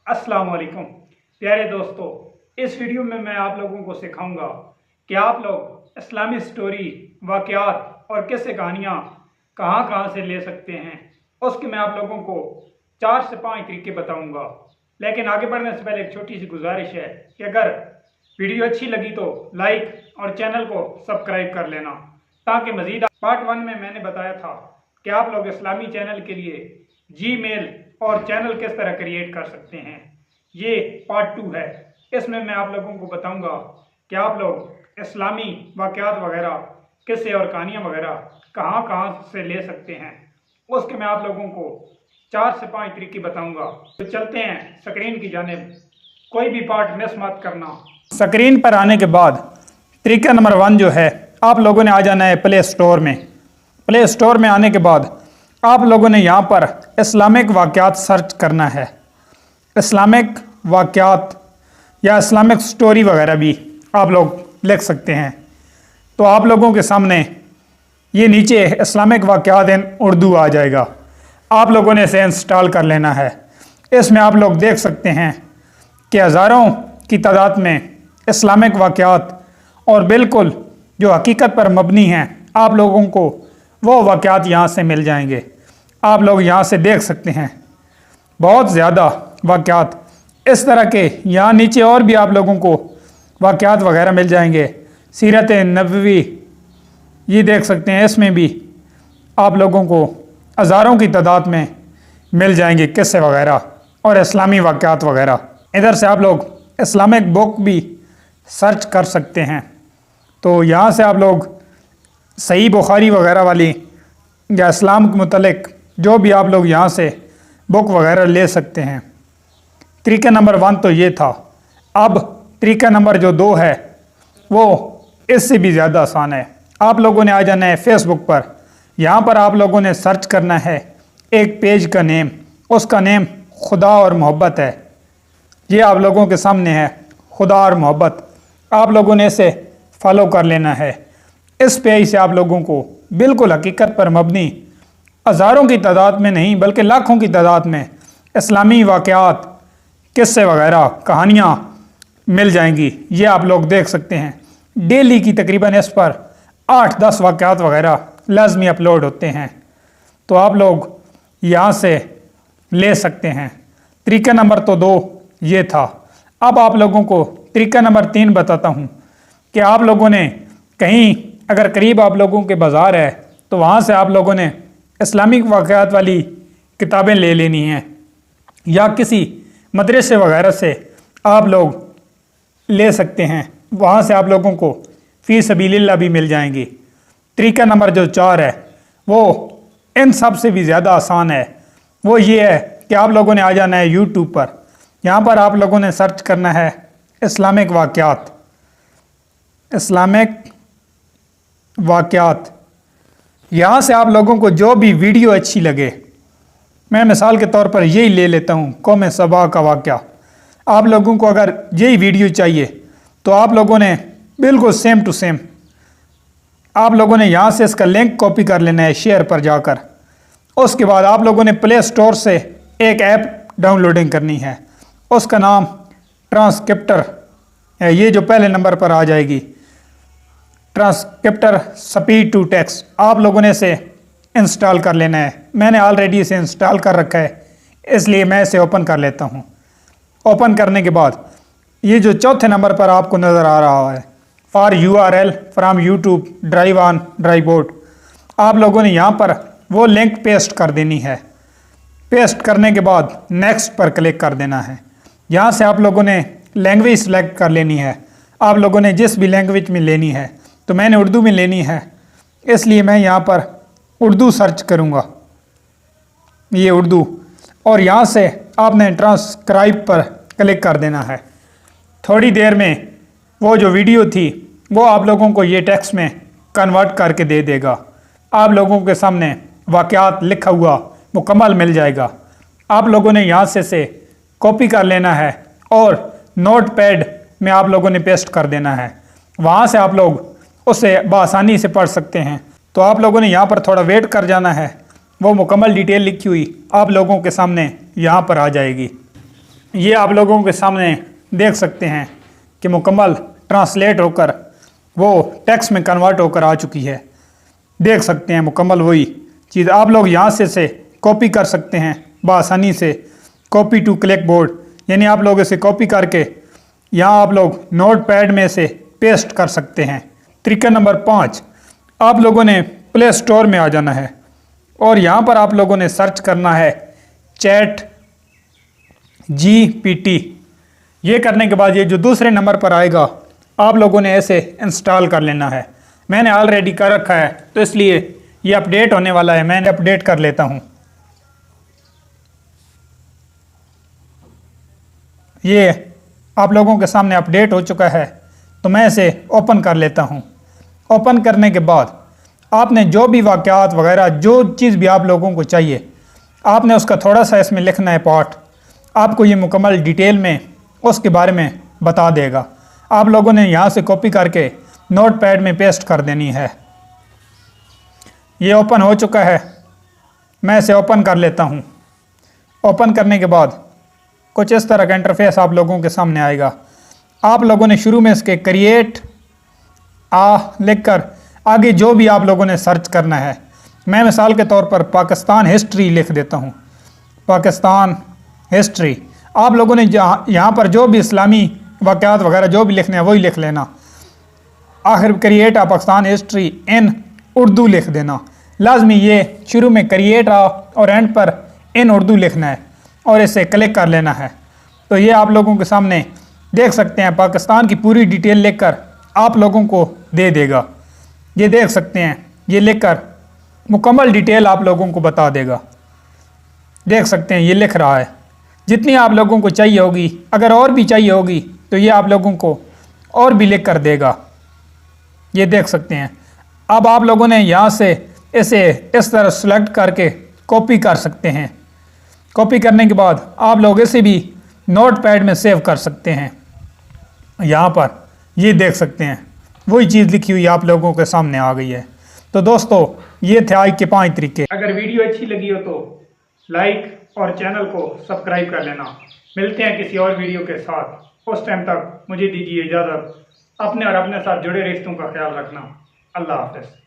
अस्सलाम वालेकुम प्यारे दोस्तों, इस वीडियो में मैं आप लोगों को सिखाऊंगा कि आप लोग इस्लामी स्टोरी, वाक़यात और किस्से कहानियाँ कहाँ से ले सकते हैं। उसके मैं आप लोगों को 4 से 5 तरीके बताऊंगा। लेकिन आगे बढ़ने से पहले एक छोटी सी गुजारिश है कि अगर वीडियो अच्छी लगी तो लाइक और चैनल को सब्सक्राइब कर लेना, ताकि मज़ीद पार्ट 1 में मैंने बताया था कि आप लोग इस्लामी चैनल के लिए जीमेल और चैनल किस तरह क्रिएट कर सकते हैं। ये पार्ट 2 है। इसमें मैं आप लोगों को बताऊंगा कि आप लोग इस्लामी वाक़यात वगैरह, किस्से और कहानियाँ वगैरह कहाँ से ले सकते हैं। उसके मैं आप लोगों को 4 से 5 तरीके बताऊंगा। तो चलते हैं स्क्रीन की जानिब, कोई भी पार्ट मिस मत करना। स्क्रीन पर आने के बाद तरीका नंबर 1 जो है, आप लोगों ने आ जाना है प्ले स्टोर में। प्ले स्टोर में आने के बाद आप लोगों ने यहाँ पर इस्लामिक वाक़यात सर्च करना है। इस्लामिक वाक़यात या इस्लामिक स्टोरी वगैरह भी आप लोग लिख सकते हैं। तो आप लोगों के सामने ये नीचे इस्लामिक वाक़यात इन उर्दू आ जाएगा। आप लोगों ने इसे इंस्टॉल कर लेना है। इसमें आप लोग देख सकते हैं कि हज़ारों की तादाद में इस्लामिक वाक़यात और बिल्कुल जो हकीकत पर मबनी हैं, आप लोगों को वो वाक़यात यहाँ से मिल जाएंगे। आप लोग यहाँ से देख सकते हैं बहुत ज़्यादा वाक़यात इस तरह के। यहाँ नीचे और भी आप लोगों को वाक़यात वगैरह मिल जाएंगे। सीरत नबवी ये देख सकते हैं, इसमें भी आप लोगों को हज़ारों की तादाद में मिल जाएंगे किस्से वगैरह और इस्लामी वाक़यात वगैरह। इधर से आप लोग इस्लामिक बुक भी सर्च कर सकते हैं। तो यहाँ से आप लोग सही बुखारी वगैरह वाली या इस्लाम के मुतल्लिक़ जो भी आप लोग यहाँ से बुक वगैरह ले सकते हैं। तरीका नंबर 1 तो ये था। अब तरीका नंबर जो 2 है वो इससे भी ज़्यादा आसान है। आप लोगों ने आ जाना है फेसबुक पर। यहाँ पर आप लोगों ने सर्च करना है एक पेज का नेम, उसका नेम खुदा और मोहब्बत है। ये आप लोगों के सामने है, खुदा और मोहब्बत। आप लोगों ने इसे फॉलो कर लेना है। इस पेज से आप लोगों को बिल्कुल हकीकत पर मबनी हज़ारों की तादाद में नहीं बल्कि लाखों की तादाद में इस्लामी वाक़यात, किस्से वगैरह, कहानियाँ मिल जाएंगी। ये आप लोग देख सकते हैं। डेली की तकरीबन इस पर 8-10 वाक़यात वगैरह लाजमी अपलोड होते हैं। तो आप लोग यहाँ से ले सकते हैं। तरीका नंबर तो 2 ये था। अब आप लोगों को तरीका नंबर 3 बताता हूँ कि आप लोगों ने कहीं अगर करीब आप लोगों के बाज़ार है तो वहाँ से आप लोगों ने इस्लामिक वाक़यात वाली किताबें ले लेनी हैं, या किसी मदरसे वगैरह से आप लोग ले सकते हैं। वहाँ से आप लोगों को फ़ी सबीलिल्लाह भी मिल जाएंगी। तरीका नंबर जो 4 है वो इन सब से भी ज़्यादा आसान है। वो ये है कि आप लोगों ने आ जाना है यूट्यूब पर। यहाँ पर आप लोगों ने सर्च करना है इस्लामिक वाक़यात। इस्लामिक वाक़यात, यहाँ से आप लोगों को जो भी वीडियो अच्छी लगे, मैं मिसाल के तौर पर यही ले लेता हूँ, कौम सबा का वाक़या। आप लोगों को अगर यही वीडियो चाहिए तो आप लोगों ने बिल्कुल सेम टू सेम आप लोगों ने यहाँ से इसका लिंक कॉपी कर लेना है शेयर पर जाकर। उसके बाद आप लोगों ने प्ले स्टोर से एक ऐप डाउनलोडिंग करनी है, उसका नाम ट्रांसक्रिप्टर है। ये जो पहले नंबर पर आ जाएगी, ट्रांसक्रिप्टर स्पीड टू टेक्स्ट, आप लोगों ने इसे इंस्टॉल कर लेना है। मैंने ऑलरेडी इसे इंस्टॉल कर रखा है, इसलिए मैं इसे ओपन कर लेता हूँ। ओपन करने के बाद ये जो चौथे नंबर पर आपको नज़र आ रहा है, for URL from YouTube drive on drive board, आप लोगों ने यहाँ पर वो लिंक पेस्ट कर देनी है। पेस्ट करने के बाद नेक्स्ट पर क्लिक कर देना है। यहाँ से आप लोगों ने लैंग्वेज सेलेक्ट कर लेनी है। आप लोगों ने जिस भी लैंग्वेज में लेनी है, तो मैंने उर्दू में लेनी है, इसलिए मैं यहाँ पर उर्दू सर्च करूँगा, ये उर्दू। और यहाँ से आपने ट्रांसक्राइब पर क्लिक कर देना है। थोड़ी देर में वो जो वीडियो थी वो आप लोगों को ये टेक्स्ट में कन्वर्ट करके दे देगा। आप लोगों के सामने वाक़यात लिखा हुआ मुकम्मल मिल जाएगा। आप लोगों ने यहाँ से कॉपी कर लेना है और नोट पैड में आप लोगों ने पेस्ट कर देना है। वहाँ से आप लोग उसे बआसानी से पढ़ सकते हैं। तो आप लोगों ने यहाँ पर थोड़ा वेट कर जाना है। वो मुकम्मल डिटेल लिखी हुई आप लोगों के सामने यहाँ पर आ जाएगी। ये आप लोगों के सामने देख सकते हैं कि मुकम्मल ट्रांसलेट होकर वो टेक्स्ट में कन्वर्ट होकर आ चुकी है। देख सकते हैं मुकम्मल वही चीज़ आप लोग यहाँ से कॉपी कर सकते हैं बआसानी से। कॉपी टू क्लिक बोर्ड, यानी आप लोग इसे कॉपी करके यहाँ आप लोग नोट पैड में से पेस्ट कर सकते हैं। तरीका नंबर 5, आप लोगों ने प्ले स्टोर में आ जाना है और यहाँ पर आप लोगों ने सर्च करना है चैट GPT। ये करने के बाद ये जो दूसरे नंबर पर आएगा आप लोगों ने ऐसे इंस्टॉल कर लेना है। मैंने ऑलरेडी कर रखा है तो इसलिए ये अपडेट होने वाला है, मैंने अपडेट कर लेता हूँ। ये आप लोगों के सामने अपडेट हो चुका है तो मैं इसे ओपन कर लेता हूँ। ओपन करने के बाद आपने जो भी वाक़यात वगैरह जो चीज़ भी आप लोगों को चाहिए आपने उसका थोड़ा सा इसमें लिखना है पार्ट। आपको ये मुकम्मल डिटेल में उसके बारे में बता देगा। आप लोगों ने यहाँ से कॉपी करके नोट पैड में पेस्ट कर देनी है। ये ओपन हो चुका है, मैं इसे ओपन कर लेता हूँ। ओपन करने के बाद कुछ इस तरह का इंटरफेस आप लोगों के सामने आएगा। आप लोगों ने शुरू में इसके क्रिएट लिखकर आगे जो भी आप लोगों ने सर्च करना है, मैं मिसाल के तौर पर पाकिस्तान हिस्ट्री लिख देता हूँ। पाकिस्तान हिस्ट्री, आप लोगों ने यहाँ पर जो भी इस्लामी वाक़यात वगैरह जो भी लिखने हैं वही लिख लेना। आखिर create Pakistan history in Urdu लिख देना। लाजमी ये शुरू में क्रिएट और एंड पर इन उर्दू लिखना है और इसे क्लिक कर लेना है। तो ये आप लोगों के सामने देख सकते हैं पाकिस्तान की पूरी डिटेल लिखकर आप लोगों को दे देगा। ये देख सकते हैं, ये लिखकर मुकम्मल डिटेल आप लोगों को बता देगा। देख सकते हैं ये लिख रहा है। जितनी आप लोगों को चाहिए होगी, अगर और भी चाहिए होगी तो ये आप लोगों को और भी लिख कर देगा। ये देख सकते हैं। अब आप लोगों ने यहाँ से इसे इस तरह सेलेक्ट करके कॉपी कर सकते हैं। कॉपी करने के बाद आप लोग इसे भी नोट पैड में सेव कर सकते हैं। यहाँ पर ये देख सकते हैं वही चीज़ लिखी हुई आप लोगों के सामने आ गई है। तो दोस्तों ये थे आज के 5 तरीके। अगर वीडियो अच्छी लगी हो तो लाइक और चैनल को सब्सक्राइब कर लेना। मिलते हैं किसी और वीडियो के साथ, उस टाइम तक मुझे दीजिए इजाज़त। अपने और अपने साथ जुड़े रिश्तों का ख्याल रखना। अल्लाह हाफ़िज़।